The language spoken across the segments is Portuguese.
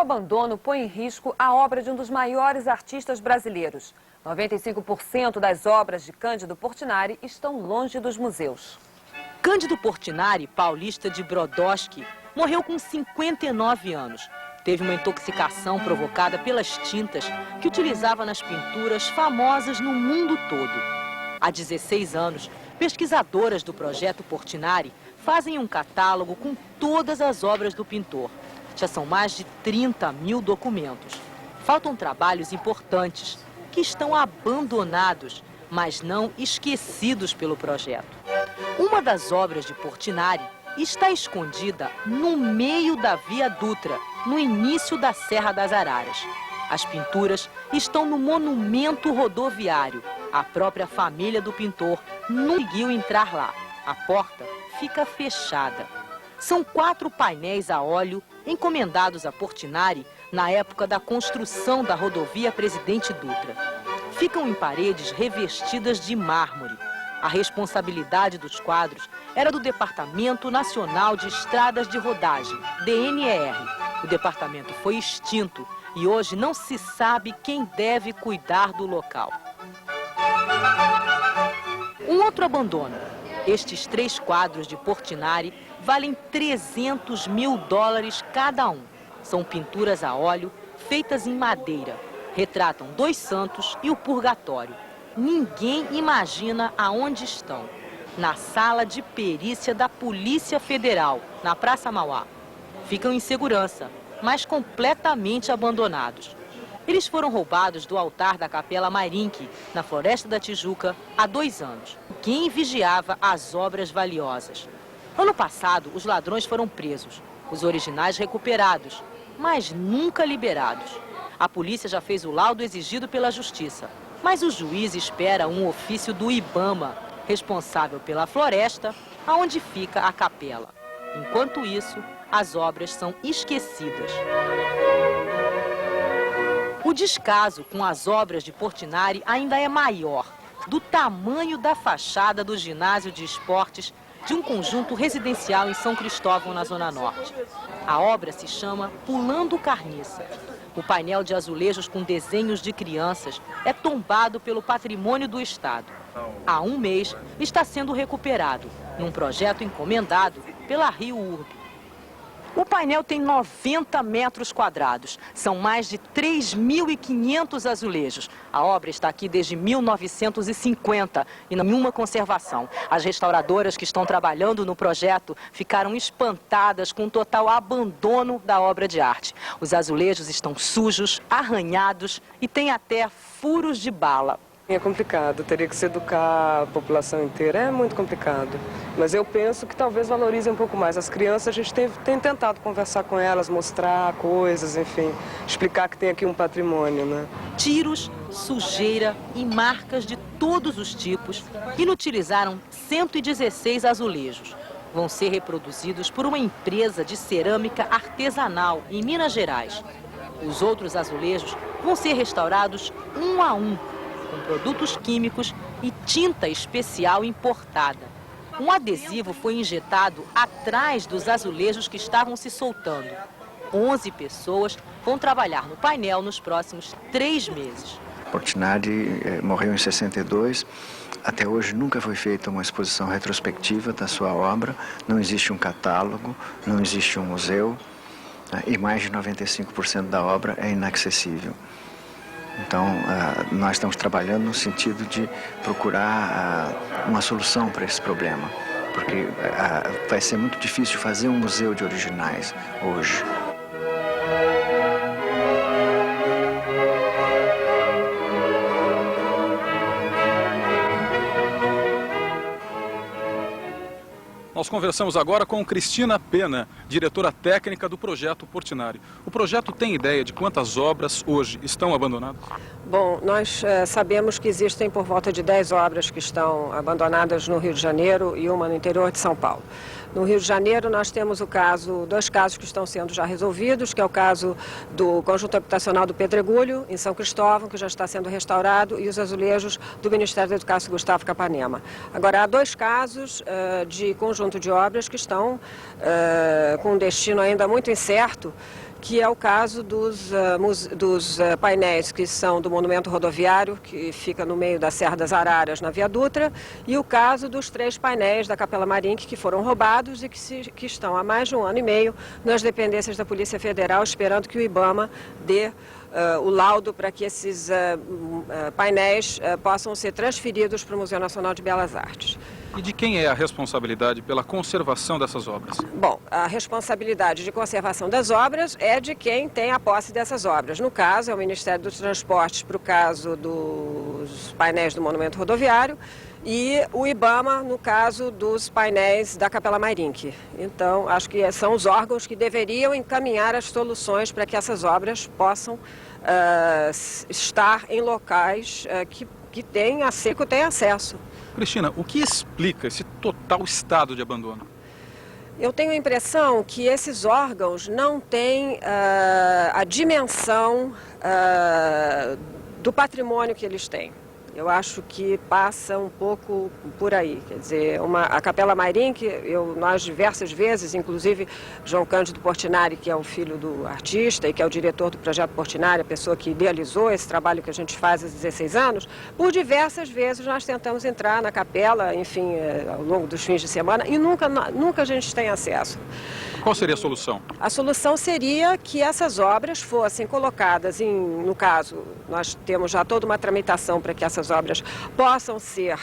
abandono põe em risco a obra de um dos maiores artistas brasileiros. 95% das obras de Cândido Portinari estão longe dos museus. Cândido Portinari, paulista de Brodowski, morreu com 59 anos. Teve uma intoxicação provocada pelas tintas que utilizava nas pinturas famosas no mundo todo. Há 16 anos, pesquisadoras do projeto Portinari fazem um catálogo com todas as obras do pintor. Já são mais de 30 mil documentos. Faltam trabalhos importantes que estão abandonados, mas não esquecidos pelo projeto. Uma das obras de Portinari está escondida no meio da Via Dutra, no início da Serra das Araras. As pinturas estão no monumento rodoviário. A própria família do pintor não conseguiu entrar lá. A porta fica fechada. São 4 painéis a óleo encomendados a Portinari na época da construção da rodovia Presidente Dutra. Ficam em paredes revestidas de mármore. A responsabilidade dos quadros era do Departamento Nacional de Estradas de Rodagem, DNER. O departamento foi extinto e hoje não se sabe quem deve cuidar do local. Um outro abandono. Estes 3 quadros de Portinari valem $300 mil cada um. São pinturas a óleo feitas em madeira. Retratam 2 santos e o purgatório. Ninguém imagina aonde estão. Na sala de perícia da Polícia Federal, na Praça Mauá. Ficam em segurança, mas completamente abandonados. Eles foram roubados do altar da Capela Mairinque, na Floresta da Tijuca, há 2 anos. Quem vigiava as obras valiosas? Ano passado, os ladrões foram presos, os originais recuperados, mas nunca liberados. A polícia já fez o laudo exigido pela Justiça, mas o juiz espera um ofício do IBAMA, responsável pela floresta, aonde fica a capela. Enquanto isso, as obras são esquecidas. O descaso com as obras de Portinari ainda é maior, do tamanho da fachada do ginásio de esportes de um conjunto residencial em São Cristóvão, na Zona Norte. A obra se chama Pulando Carniça. O painel de azulejos com desenhos de crianças é tombado pelo Patrimônio do Estado. Há 1 mês está sendo recuperado, num projeto encomendado pela Rio Urb. O painel tem 90 metros quadrados. São mais de 3.500 azulejos. A obra está aqui desde 1950 e nenhuma conservação. As restauradoras que estão trabalhando no projeto ficaram espantadas com o total abandono da obra de arte. Os azulejos estão sujos, arranhados e têm até furos de bala. É complicado, teria que se educar a população inteira, é muito complicado. Mas eu penso que talvez valorize um pouco mais. As crianças, a gente tem tentado conversar com elas, mostrar coisas, enfim, explicar que tem aqui um patrimônio, né? Tiros, sujeira e marcas de todos os tipos inutilizaram 116 azulejos. Vão ser reproduzidos por uma empresa de cerâmica artesanal em Minas Gerais. Os outros azulejos vão ser restaurados 1 a 1, com produtos químicos e tinta especial importada. Um adesivo foi injetado atrás dos azulejos que estavam se soltando. 11 pessoas vão trabalhar no painel nos próximos 3 meses. Portinari morreu em 62. Até hoje nunca foi feita uma exposição retrospectiva da sua obra. Não existe um catálogo, não existe um museu. E mais de 95% da obra é inacessível. Então, nós estamos trabalhando no sentido de procurar uma solução para esse problema, porque vai ser muito difícil fazer um museu de originais hoje. Nós conversamos agora com Cristina Pena, diretora técnica do projeto Portinari. O projeto tem ideia de quantas obras hoje estão abandonadas? Bom, nós sabemos que existem por volta de 10 obras que estão abandonadas no Rio de Janeiro e uma no interior de São Paulo. No Rio de Janeiro nós temos 2 casos que estão sendo já resolvidos, que é o caso do Conjunto Habitacional do Pedregulho, em São Cristóvão, que já está sendo restaurado, e os azulejos do Ministério da Educação, Gustavo Capanema. Agora, há 2 casos de conjunto de obras que estão com um destino ainda muito incerto, que é o caso dos painéis que são do monumento rodoviário, que fica no meio da Serra das Araras, na Via Dutra, e o caso dos 3 painéis da Capela Marinque que foram roubados e que estão há mais de 1 ano e meio nas dependências da Polícia Federal, esperando que o IBAMA dê o laudo para que esses painéis possam ser transferidos para o Museu Nacional de Belas Artes. E de quem é a responsabilidade pela conservação dessas obras? Bom, a responsabilidade de conservação das obras é de quem tem a posse dessas obras. No caso, é o Ministério dos Transportes para o caso dos painéis do Monumento Rodoviário e o IBAMA no caso dos painéis da Capela Marinque. Então, acho que são os órgãos que deveriam encaminhar as soluções para que essas obras possam estar em locais que tenham acesso. Cristina, o que explica esse total estado de abandono? Eu tenho a impressão que esses órgãos não têm a dimensão do patrimônio que eles têm. Eu acho que passa um pouco por aí, quer dizer, a Capela Marinque, nós diversas vezes, inclusive João Cândido Portinari, que é o filho do artista e que é o diretor do projeto Portinari, a pessoa que idealizou esse trabalho que a gente faz há 16 anos, por diversas vezes nós tentamos entrar na capela, enfim, ao longo dos fins de semana e nunca a gente tem acesso. Qual seria a solução? A solução seria que essas obras fossem colocadas no caso, nós temos já toda uma tramitação para que essas obras possam ser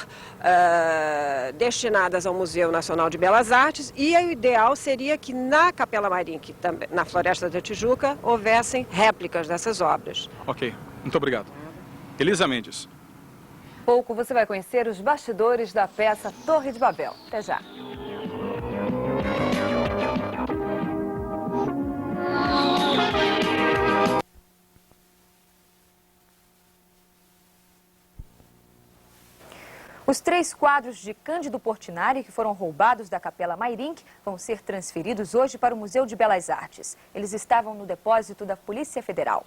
destinadas ao Museu Nacional de Belas Artes e o ideal seria que na Capela Marinque, na Floresta da Tijuca, houvessem réplicas dessas obras. Ok, muito obrigado. Elisa Mendes. Pouco você vai conhecer os bastidores da peça Torre de Babel. Até já. Os 3 quadros de Cândido Portinari que foram roubados da Capela Marinque vão ser transferidos hoje para o Museu de Belas Artes. Eles estavam no depósito da Polícia Federal.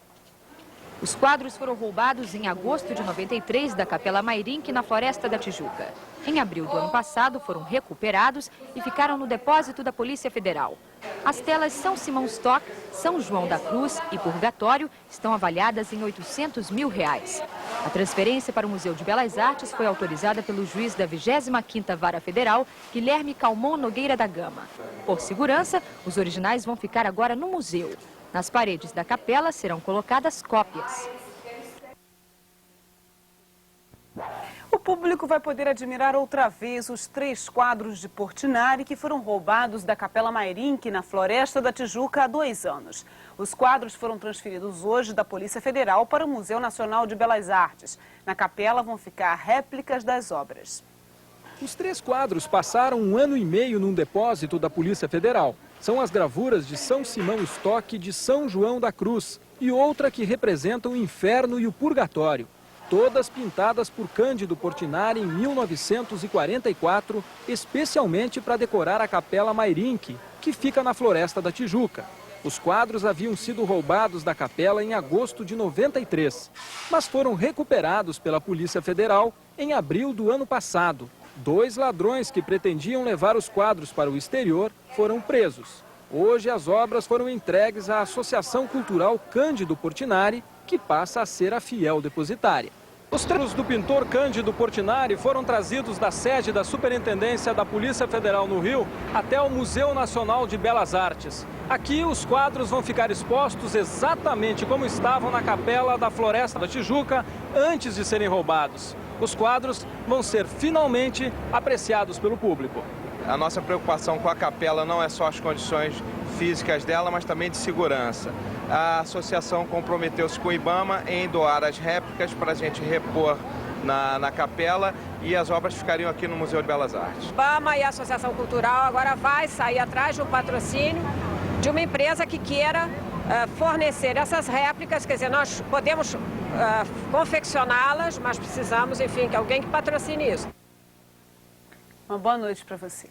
Os quadros foram roubados em agosto de 93 da Capela Marinque, na Floresta da Tijuca. Em abril do ano passado, foram recuperados e ficaram no depósito da Polícia Federal. As telas São Simão Stock, São João da Cruz e Purgatório estão avaliadas em R$ 800 mil. A transferência para o Museu de Belas Artes foi autorizada pelo juiz da 25ª Vara Federal, Guilherme Calmon Nogueira da Gama. Por segurança, os originais vão ficar agora no museu. Nas paredes da capela serão colocadas cópias. O público vai poder admirar outra vez os 3 quadros de Portinari que foram roubados da Capela Marinque, na Floresta da Tijuca, há 2 anos. Os quadros foram transferidos hoje da Polícia Federal para o Museu Nacional de Belas Artes. Na capela vão ficar réplicas das obras. Os 3 quadros passaram 1 ano e meio num depósito da Polícia Federal. São as gravuras de São Simão Stock de São João da Cruz e outra que representa o inferno e o purgatório. Todas pintadas por Cândido Portinari em 1944, especialmente para decorar a Capela Marinque, que fica na Floresta da Tijuca. Os quadros haviam sido roubados da capela em agosto de 93, mas foram recuperados pela Polícia Federal em abril do ano passado. 2 ladrões que pretendiam levar os quadros para o exterior foram presos. Hoje as obras foram entregues à Associação Cultural Cândido Portinari, que passa a ser a fiel depositária. Os quadros do pintor Cândido Portinari foram trazidos da sede da Superintendência da Polícia Federal no Rio até o Museu Nacional de Belas Artes. Aqui os quadros vão ficar expostos exatamente como estavam na capela da Floresta da Tijuca antes de serem roubados. Os quadros vão ser finalmente apreciados pelo público. A nossa preocupação com a capela não é só as condições físicas dela, mas também de segurança. A associação comprometeu-se com o IBAMA em doar as réplicas para a gente repor na capela e as obras ficariam aqui no Museu de Belas Artes. O IBAMA e a Associação Cultural agora vai sair atrás de um patrocínio de uma empresa que queira fornecer essas réplicas, quer dizer, nós podemos confeccioná-las, mas precisamos, enfim, que alguém que patrocine isso. Uma boa noite para você.